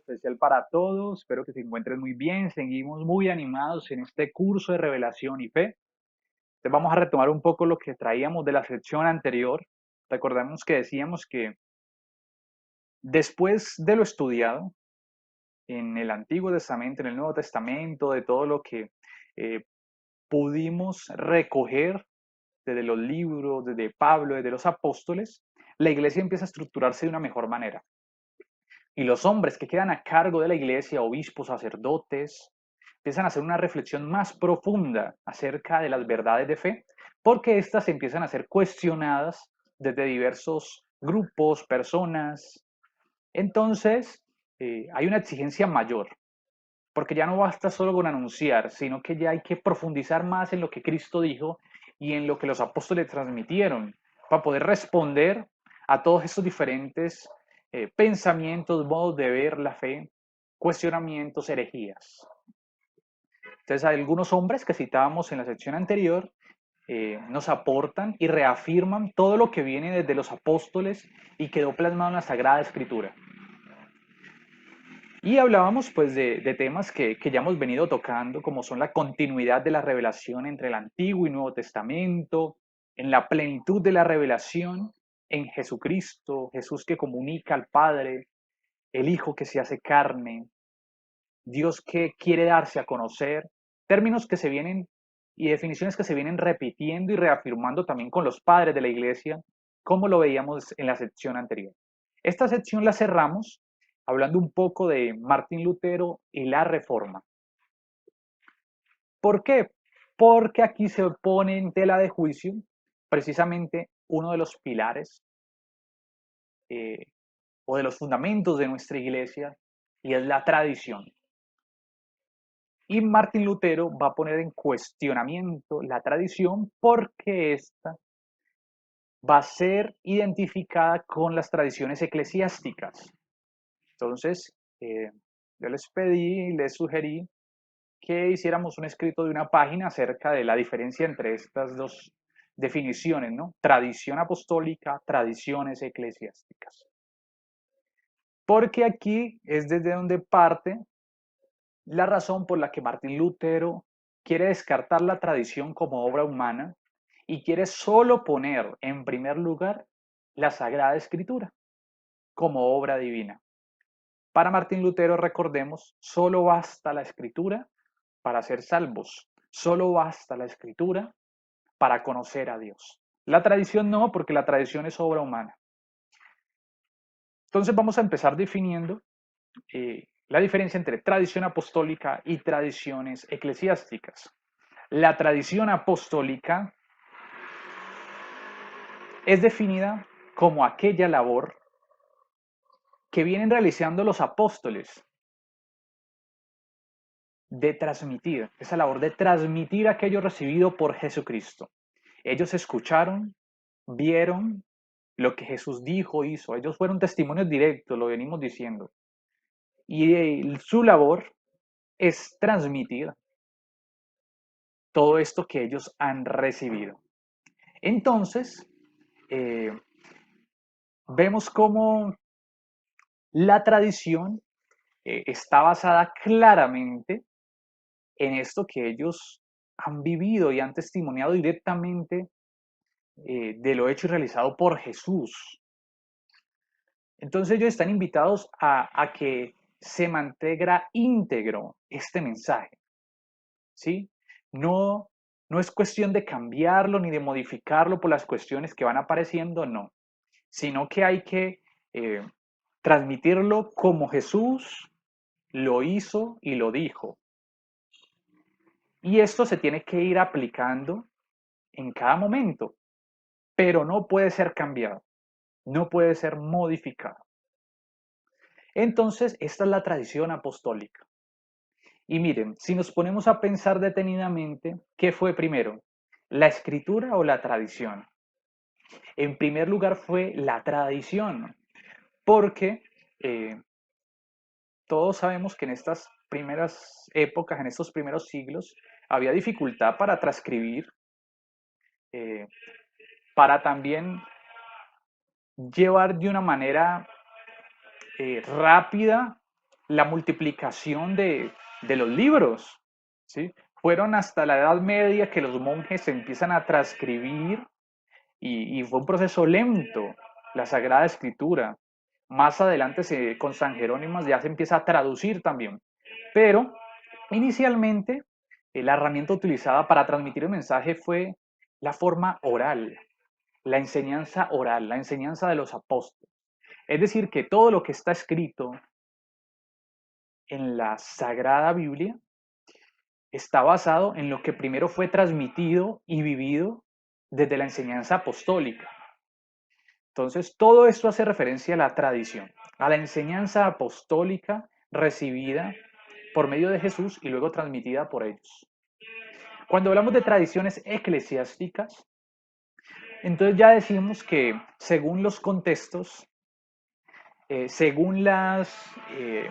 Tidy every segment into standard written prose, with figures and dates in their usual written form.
especial para todos. Espero que se encuentren muy bien. Seguimos muy animados en este curso de revelación y fe. Entonces vamos a retomar un poco lo que traíamos de la sección anterior. Recordamos que decíamos que después de lo estudiado en el Antiguo Testamento, en el Nuevo Testamento, de todo lo que eh, pudimos recoger desde los libros, desde Pablo, desde los apóstoles, la iglesia empieza a estructurarse de una mejor manera. Y los hombres que quedan a cargo de la iglesia, obispos, sacerdotes, empiezan a hacer una reflexión más profunda acerca de las verdades de fe, porque éstas empiezan a ser cuestionadas desde diversos grupos, personas. Entonces, hay una exigencia mayor, porque ya no basta solo con anunciar, sino que ya hay que profundizar más en lo que Cristo dijo y en lo que los apóstoles transmitieron, para poder responder a todos estos diferentes pensamientos, modos de ver la fe, cuestionamientos, herejías. Entonces, hay algunos hombres que citábamos en la sección anterior nos aportan y reafirman todo lo que viene desde los apóstoles y quedó plasmado en la Sagrada Escritura. Y hablábamos pues de temas que ya hemos venido tocando, como son la continuidad de la revelación entre el Antiguo y Nuevo Testamento, en la plenitud de la revelación en Jesucristo, Jesús que comunica al Padre, el Hijo que se hace carne, Dios que quiere darse a conocer, términos que se vienen y definiciones que se vienen repitiendo y reafirmando también con los padres de la iglesia, como lo veíamos en la sección anterior. Esta sección la cerramos hablando un poco de Martín Lutero y la Reforma. ¿Por qué? Porque aquí se pone en tela de juicio precisamente uno de los pilares eh, o de los fundamentos de nuestra iglesia y es la tradición. Y Martín Lutero va a poner en cuestionamiento la tradición porque ésta va a ser identificada con las tradiciones eclesiásticas. Entonces, yo les pedí y les sugerí que hiciéramos un escrito de una página acerca de la diferencia entre estas dos definiciones, ¿no? Tradición apostólica, tradiciones eclesiásticas. Porque aquí es desde donde parte la razón por la que Martín Lutero quiere descartar la tradición como obra humana y quiere solo poner en primer lugar la Sagrada Escritura como obra divina. Para Martín Lutero, recordemos, solo basta la Escritura para ser salvos, solo basta la Escritura para conocer a Dios. La tradición no, porque la tradición es obra humana. Entonces vamos a empezar definiendo la diferencia entre tradición apostólica y tradiciones eclesiásticas. La tradición apostólica es definida como aquella labor que vienen realizando los apóstoles de transmitir, esa labor de transmitir aquello recibido por Jesucristo. Ellos escucharon, vieron lo que Jesús dijo, hizo. Ellos fueron testimonios directos, lo venimos diciendo. Y su labor es transmitir todo esto que ellos han recibido. Entonces, eh, vemos cómo la tradición está basada claramente en esto que ellos han vivido y han testimoniado directamente de lo hecho y realizado por Jesús. Entonces ellos están invitados a que se mantenga íntegro este mensaje, ¿sí? No, no es cuestión de cambiarlo ni de modificarlo por las cuestiones que van apareciendo, no, sino que hay que eh, transmitirlo como Jesús lo hizo y lo dijo. Y esto se tiene que ir aplicando en cada momento, pero no puede ser cambiado, no puede ser modificado. Entonces, esta es la tradición apostólica. Y miren, si nos ponemos a pensar detenidamente, ¿qué fue primero? ¿La escritura o la tradición? En primer lugar fue la tradición, porque eh, todos sabemos que en estas primeras épocas, en estos primeros siglos, había dificultad para transcribir, eh, para también llevar de una manera rápida la multiplicación de los libros, ¿sí? Fueron hasta la Edad Media que los monjes empiezan a transcribir y fue un proceso lento, la Sagrada Escritura. Más adelante con San Jerónimo ya se empieza a traducir también. Pero inicialmente la herramienta utilizada para transmitir el mensaje fue la forma oral, la enseñanza de los apóstoles. Es decir, que todo lo que está escrito en la Sagrada Biblia está basado en lo que primero fue transmitido y vivido desde la enseñanza apostólica. Entonces, todo esto hace referencia a la tradición, a la enseñanza apostólica recibida por medio de Jesús y luego transmitida por ellos. Cuando hablamos de tradiciones eclesiásticas, entonces ya decimos que según los contextos, según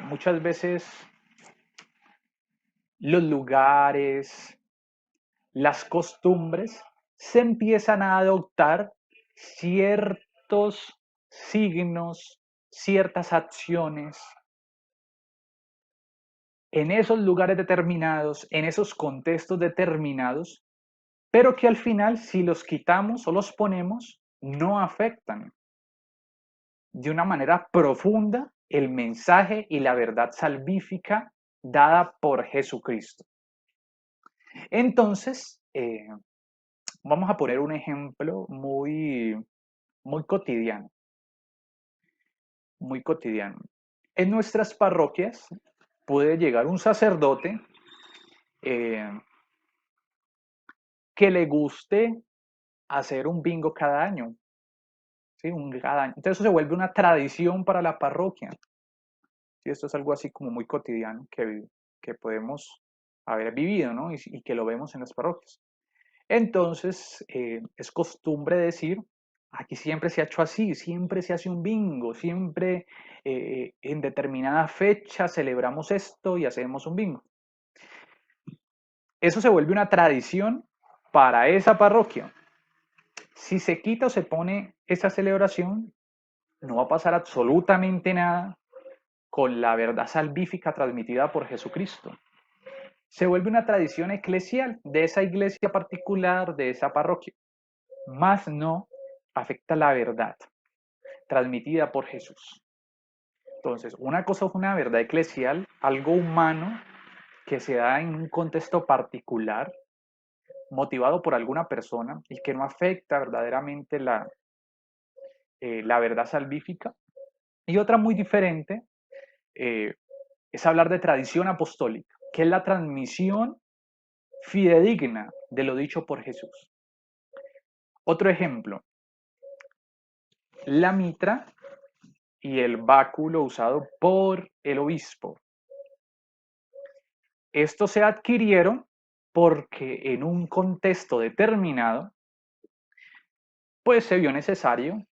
muchas veces los lugares, las costumbres, se empiezan a adoptar ciertos signos, ciertas acciones en esos lugares determinados, en esos contextos determinados, pero que al final, si los quitamos o los ponemos, no afectan de una manera profunda el mensaje y la verdad salvífica dada por Jesucristo. Entonces, vamos a poner un ejemplo muy cotidiano, muy cotidiano. En nuestras parroquias puede llegar un sacerdote eh, que le guste hacer un bingo cada año, ¿sí? Cada año. Entonces eso se vuelve una tradición para la parroquia. ¿Sí? Esto es algo así como muy cotidiano que podemos haber vivido, ¿no? Y que lo vemos en las parroquias. Entonces, es costumbre decir, aquí siempre se ha hecho así, siempre se hace un bingo, siempre en determinada fecha celebramos esto y hacemos un bingo. Eso se vuelve una tradición para esa parroquia. Si se quita o se pone esa celebración, no va a pasar absolutamente nada con la verdad salvífica transmitida por Jesucristo. Se vuelve una tradición eclesial de esa iglesia particular, de esa parroquia, más no afecta la verdad transmitida por Jesús. Entonces, una cosa es una verdad eclesial, algo humano que se da en un contexto particular, motivado por alguna persona y que no afecta verdaderamente la verdad salvífica. Y otra muy diferente es hablar de tradición apostólica, que es la transmisión fidedigna de lo dicho por Jesús. Otro ejemplo, la mitra y el báculo usado por el obispo. Estos se adquirieron porque en un contexto determinado, pues se vio necesario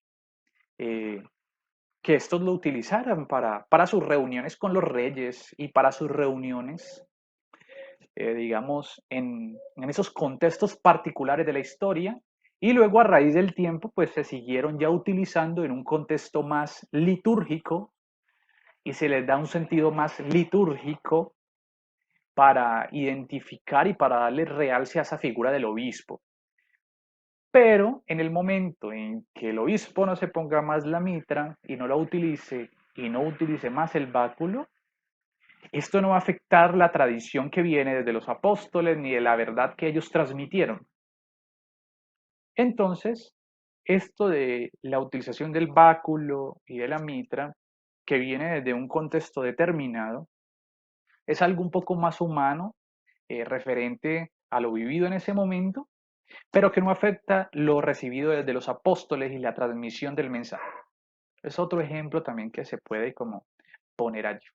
que estos lo utilizaran para sus reuniones con los reyes y para sus reuniones, digamos, en esos contextos particulares de la historia. Y luego a raíz del tiempo, pues se siguieron ya utilizando en un contexto más litúrgico y se les da un sentido más litúrgico para identificar y para darle realce a esa figura del obispo. Pero en el momento en que el obispo no se ponga más la mitra y no la utilice y no utilice más el báculo, esto no va a afectar la tradición que viene desde los apóstoles ni de la verdad que ellos transmitieron. Entonces, esto de la utilización del báculo y de la mitra, que viene desde un contexto determinado, es algo un poco más humano, referente a lo vivido en ese momento, pero que no afecta lo recibido desde los apóstoles y la transmisión del mensaje. Es otro ejemplo también que se puede como poner allí.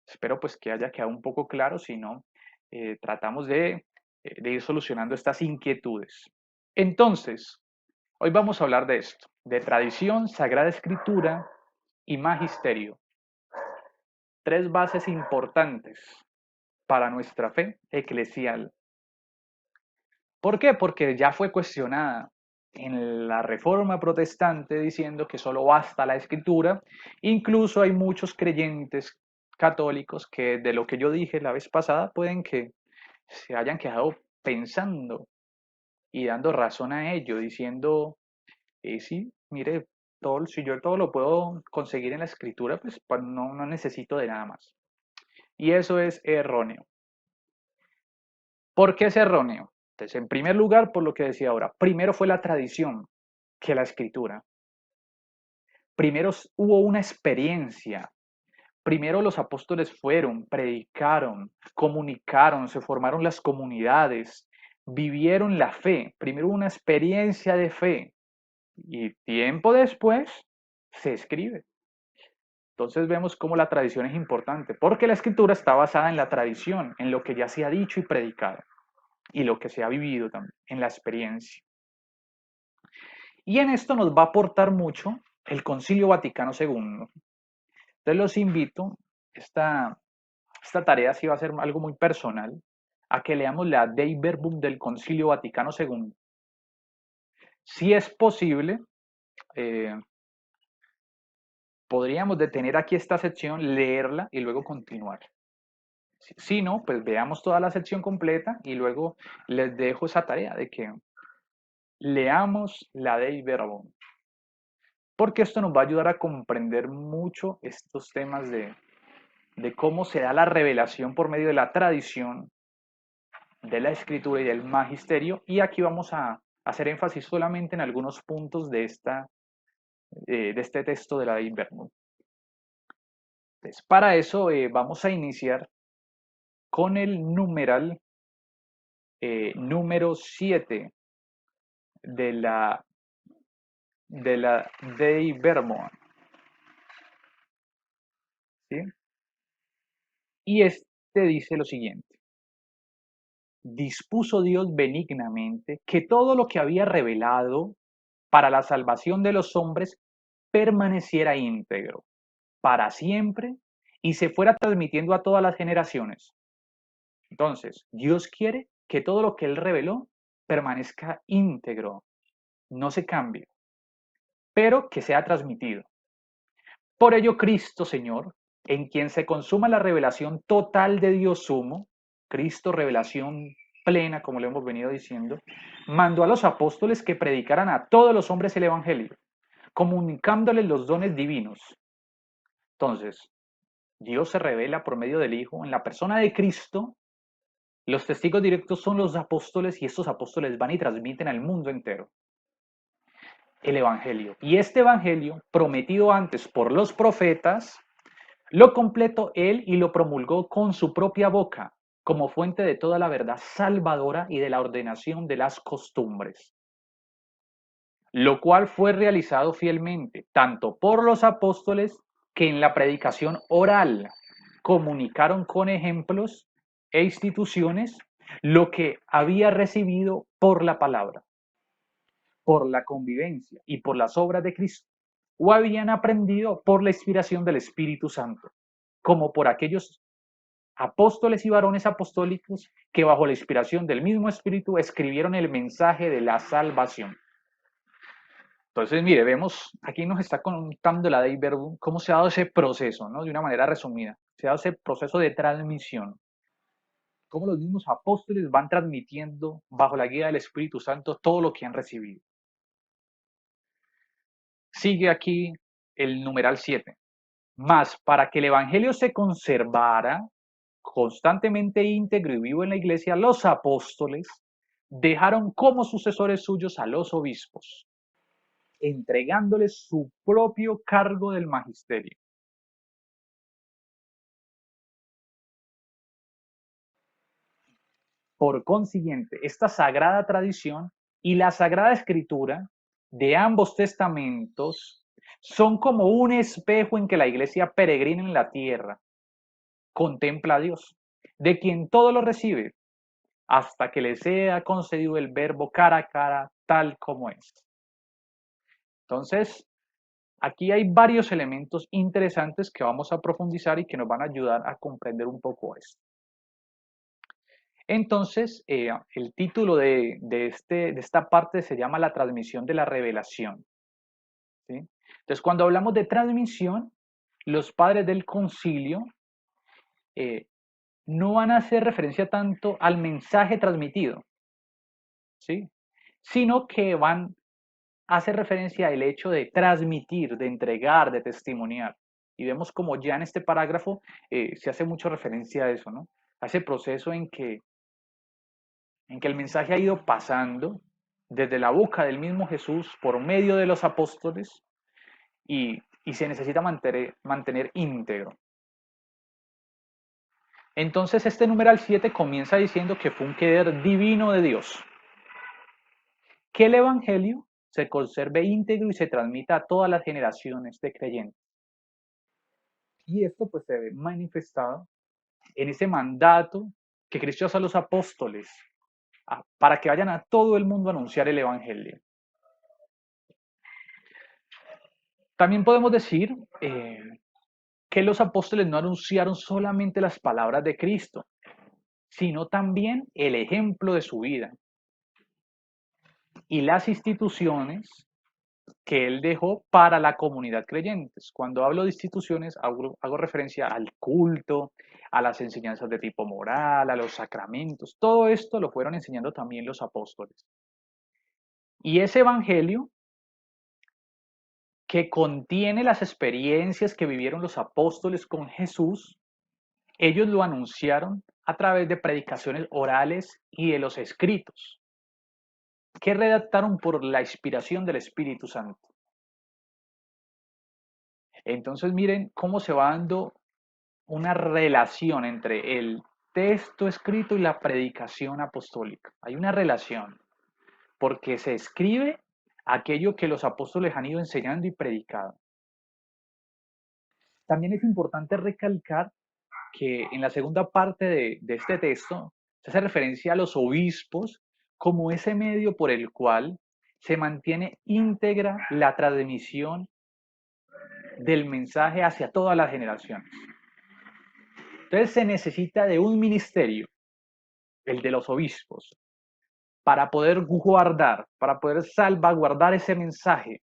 Espero pues que haya quedado un poco claro, si no, tratamos de ir solucionando estas inquietudes. Entonces, hoy vamos a hablar de esto, de tradición, sagrada escritura y magisterio. Tres bases importantes para nuestra fe eclesial. ¿Por qué? Porque ya fue cuestionada en la Reforma Protestante diciendo que solo basta la escritura. Incluso hay muchos creyentes católicos que de lo que yo dije la vez pasada pueden que se hayan quedado pensando y dando razón a ello, diciendo, sí, mire, todo, si yo todo lo puedo conseguir en la escritura, pues no necesito de nada más. Y eso es erróneo. ¿Por qué es erróneo? Entonces, en primer lugar, por lo que decía ahora, primero fue la tradición que la escritura. Primero hubo una experiencia. Primero los apóstoles fueron, predicaron, comunicaron, se formaron las comunidades, vivieron la fe. Primero una experiencia de fe y tiempo después se escribe. Entonces vemos cómo la tradición es importante, porque la escritura está basada en la tradición, en lo que ya se ha dicho y predicado, y lo que se ha vivido también, en la experiencia. Y en esto nos va a aportar mucho el Concilio Vaticano II. Entonces los invito, esta tarea sí va a ser algo muy personal, a que leamos la Dei Verbum del Concilio Vaticano II. Si es posible, eh, podríamos detener aquí esta sección, leerla y luego continuar. Si no, pues veamos toda la sección completa y luego les dejo esa tarea de que leamos la Dei Verbum, porque esto nos va a ayudar a comprender mucho estos temas de cómo se da la revelación por medio de la tradición, de la escritura y del magisterio, y aquí vamos a hacer énfasis solamente en algunos puntos de este texto de la Dei Verbum. Entonces, para eso vamos a iniciar con el numeral número 7 de la Dei Verbum, ¿sí? Y este dice lo siguiente: dispuso Dios benignamente que todo lo que había revelado para la salvación de los hombres permaneciera íntegro para siempre y se fuera transmitiendo a todas las generaciones. Entonces, Dios quiere que todo lo que Él reveló permanezca íntegro, no se cambie, pero que sea transmitido. Por ello, Cristo, Señor, en quien se consuma la revelación total de Dios sumo, Cristo, revelación plena, como lo hemos venido diciendo, mandó a los apóstoles que predicaran a todos los hombres el Evangelio, comunicándoles los dones divinos. Entonces, Dios se revela por medio del Hijo en la persona de Cristo. Los testigos directos son los apóstoles y estos apóstoles van y transmiten al mundo entero el Evangelio. Y este Evangelio, prometido antes por los profetas, lo completó él y lo promulgó con su propia boca, como fuente de toda la verdad salvadora y de la ordenación de las costumbres, lo cual fue realizado fielmente, tanto por los apóstoles que en la predicación oral comunicaron con ejemplos e instituciones lo que había recibido por la palabra, por la convivencia y por las obras de Cristo, o habían aprendido por la inspiración del Espíritu Santo, como por aquellos apóstoles y varones apostólicos que bajo la inspiración del mismo Espíritu escribieron el mensaje de la salvación. Entonces, mire, vemos, aquí nos está contando la Dei Verbum cómo se ha dado ese proceso, ¿no? De una manera resumida, se ha dado ese proceso de transmisión, cómo los mismos apóstoles van transmitiendo bajo la guía del Espíritu Santo todo lo que han recibido. Sigue aquí el numeral 7. Más para que el Evangelio se conservara constantemente íntegro y vivo en la iglesia, los apóstoles dejaron como sucesores suyos a los obispos, entregándoles su propio cargo del magisterio. Por consiguiente, esta sagrada tradición y la sagrada escritura de ambos testamentos son como un espejo en que la iglesia peregrina en la tierra contempla a Dios, de quien todo lo recibe, hasta que le sea concedido el verbo cara a cara, tal como es. Entonces, aquí hay varios elementos interesantes que vamos a profundizar y que nos van a ayudar a comprender un poco esto. Entonces, el título de esta parte se llama la transmisión de la revelación, ¿sí? Entonces, cuando hablamos de transmisión, los padres del concilio eh, no van a hacer referencia tanto al mensaje transmitido, ¿sí? Sino que van a hacer referencia al hecho de transmitir, de entregar, de testimoniar. Y vemos como ya en este parágrafo se hace mucho referencia a eso, ¿no? A ese proceso en que el mensaje ha ido pasando desde la boca del mismo Jesús por medio de los apóstoles y se necesita mantener íntegro. Entonces este numeral 7 comienza diciendo que fue un querer divino de Dios, que el Evangelio se conserve íntegro y se transmita a todas las generaciones de creyentes. Y esto pues se ve manifestado en ese mandato que Cristo hace a los apóstoles para que vayan a todo el mundo a anunciar el Evangelio. También podemos decir que los apóstoles no anunciaron solamente las palabras de Cristo, sino también el ejemplo de su vida y las instituciones que él dejó para la comunidad creyentes. Cuando hablo de instituciones, hago referencia al culto, a las enseñanzas de tipo moral, a los sacramentos. Todo esto lo fueron enseñando también los apóstoles. Y ese evangelio que contiene las experiencias que vivieron los apóstoles con Jesús, ellos lo anunciaron a través de predicaciones orales y de los escritos, que redactaron por la inspiración del Espíritu Santo. Entonces miren cómo se va dando una relación entre el texto escrito y la predicación apostólica. Hay una relación, porque se escribe aquello que los apóstoles han ido enseñando y predicado. También es importante recalcar que en la segunda parte de este texto se hace referencia a los obispos como ese medio por el cual se mantiene íntegra la transmisión del mensaje hacia todas las generaciones. Entonces se necesita de un ministerio, el de los obispos, para poder guardar, para poder salvaguardar ese mensaje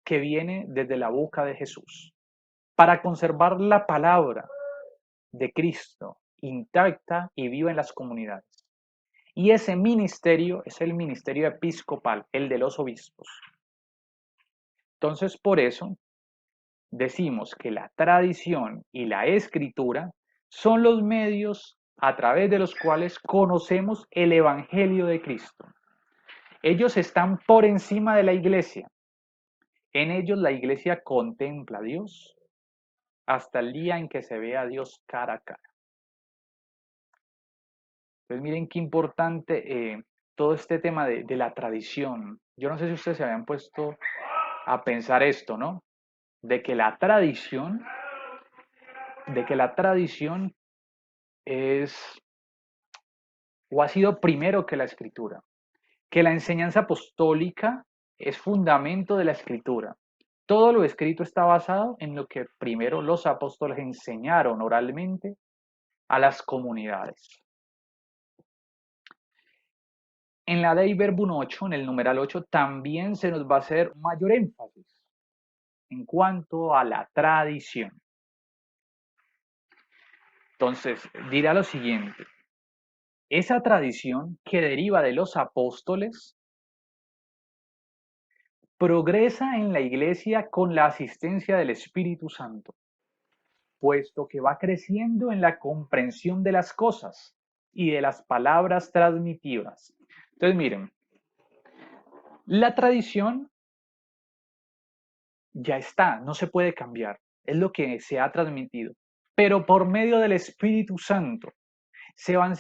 que viene desde la boca de Jesús, para conservar la palabra de Cristo intacta y viva en las comunidades. Y ese ministerio es el ministerio episcopal, el de los obispos. Entonces, por eso decimos que la tradición y la escritura son los medios a través de los cuales conocemos el Evangelio de Cristo. Ellos están por encima de la iglesia. En ellos la iglesia contempla a Dios hasta el día en que se ve a Dios cara a cara. Entonces miren qué importante todo este tema de la tradición. Yo no sé si ustedes se habían puesto a pensar esto, ¿no? De que la tradición, es o ha sido primero que la escritura, que la enseñanza apostólica es fundamento de la escritura. Todo lo escrito está basado en lo que primero los apóstoles enseñaron oralmente a las comunidades. En la Dei Verbum 8, en el numeral 8, también se nos va a hacer mayor énfasis en cuanto a la tradición. Entonces, dirá lo siguiente: esa tradición que deriva de los apóstoles progresa en la iglesia con la asistencia del Espíritu Santo, puesto que va creciendo en la comprensión de las cosas y de las palabras transmitidas. Entonces, miren, la tradición ya está, no se puede cambiar, es lo que se ha transmitido, pero por medio del Espíritu Santo se van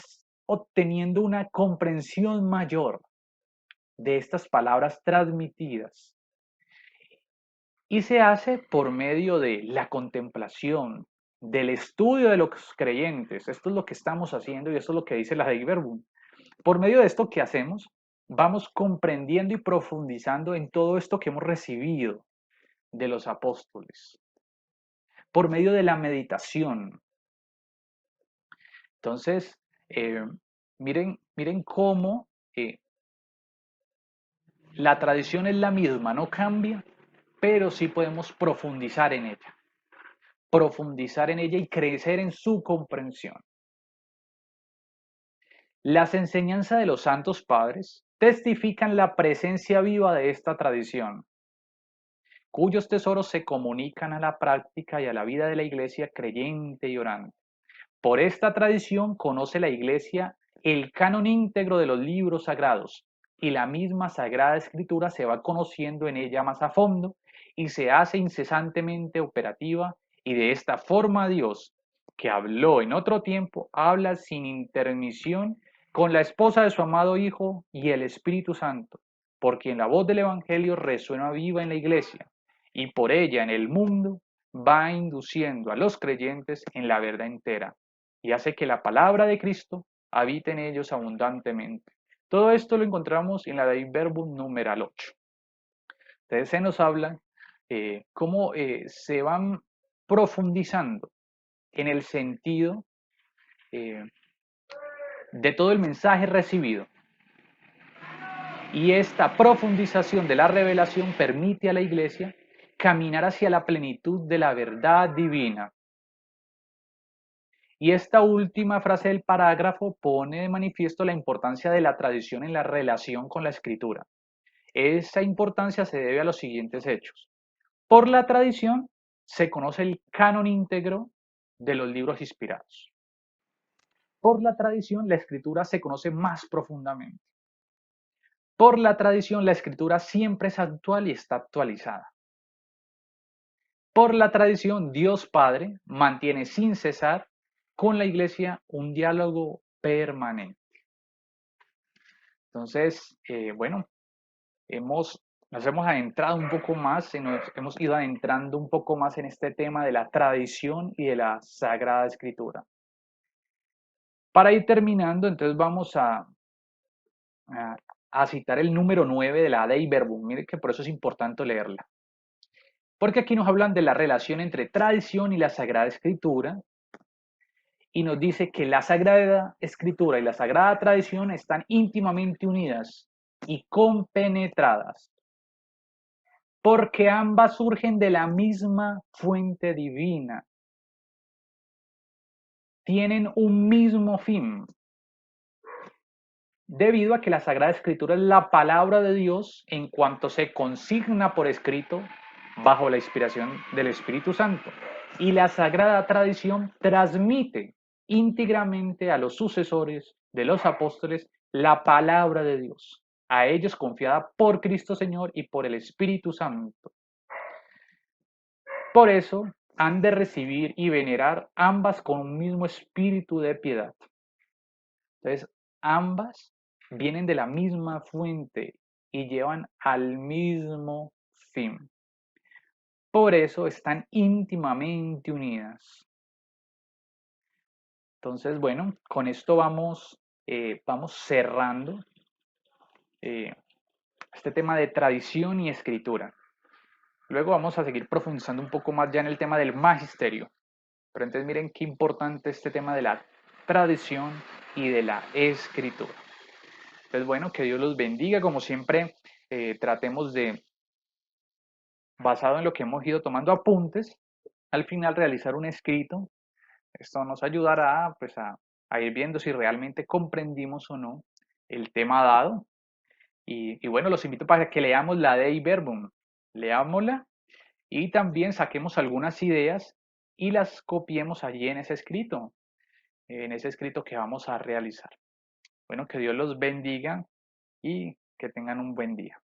obteniendo una comprensión mayor de estas palabras transmitidas y se hace por medio de la contemplación, del estudio de los creyentes. Esto es lo que estamos haciendo y esto es lo que dice la Dei Verbum. Por medio de esto que hacemos, vamos comprendiendo y profundizando en todo esto que hemos recibido de los apóstoles, por medio de la meditación. Entonces, miren cómo la tradición es la misma, no cambia, pero sí podemos profundizar en ella. profundizar en ella y crecer en su comprensión. Las enseñanzas de los santos padres testifican la presencia viva de esta tradición, cuyos tesoros se comunican a la práctica y a la vida de la Iglesia creyente y orante. Por esta tradición conoce la Iglesia el canon íntegro de los libros sagrados, y la misma Sagrada Escritura se va conociendo en ella más a fondo y se hace incesantemente operativa, y de esta forma Dios, que habló en otro tiempo, habla sin intermisión con la esposa de su amado Hijo y el Espíritu Santo, por quien la voz del Evangelio resuena viva en la Iglesia, y por ella en el mundo va induciendo a los creyentes en la verdad entera, y hace que la palabra de Cristo habite en ellos abundantemente. Todo esto lo encontramos en la Dei Verbum numeral 8. Entonces se nos habla cómo se van profundizando en el sentido eh, de todo el mensaje recibido. Y esta profundización de la revelación permite a la Iglesia caminar hacia la plenitud de la verdad divina. Y esta última frase del parágrafo pone de manifiesto la importancia de la tradición en la relación con la Escritura. Esa importancia se debe a los siguientes hechos. Por la tradición se conoce el canon íntegro de los libros inspirados. Por la tradición la Escritura se conoce más profundamente. Por la tradición la Escritura siempre es actual y está actualizada. Por la tradición Dios Padre mantiene sin cesar con la Iglesia un diálogo permanente. Entonces, bueno, nos hemos adentrado un poco más, hemos ido adentrando un poco más en este tema de la tradición y de la Sagrada Escritura. Para ir terminando, entonces vamos a citar el número 9 de la Dei Verbum. Mire que por eso es importante leerla. Porque aquí nos hablan de la relación entre tradición y la Sagrada Escritura, y nos dice que la Sagrada Escritura y la Sagrada Tradición están íntimamente unidas y compenetradas, porque ambas surgen de la misma fuente divina, tienen un mismo fin, debido a que la Sagrada Escritura es la palabra de Dios en cuanto se consigna por escrito bajo la inspiración del Espíritu Santo, y la Sagrada Tradición transmite íntegramente a los sucesores de los apóstoles la palabra de Dios, a ellos confiada por Cristo Señor y por el Espíritu Santo. Por eso han de recibir y venerar ambas con un mismo espíritu de piedad. Entonces, ambas vienen de la misma fuente y llevan al mismo fin. Por eso están íntimamente unidas. Entonces, bueno, con esto vamos cerrando este tema de tradición y escritura. Luego vamos a seguir profundizando un poco más ya en el tema del magisterio. Pero entonces miren qué importante este tema de la tradición y de la escritura. Entonces, bueno, que Dios los bendiga. Como siempre, tratemos de, basado en lo que hemos ido tomando apuntes, al final realizar un escrito. Esto nos ayudará pues, a ir viendo si realmente comprendimos o no el tema dado. Y bueno, los invito para que leamos la Dei Verbum. Leámosla y también saquemos algunas ideas y las copiemos allí en ese escrito que vamos a realizar. Bueno, que Dios los bendiga y que tengan un buen día.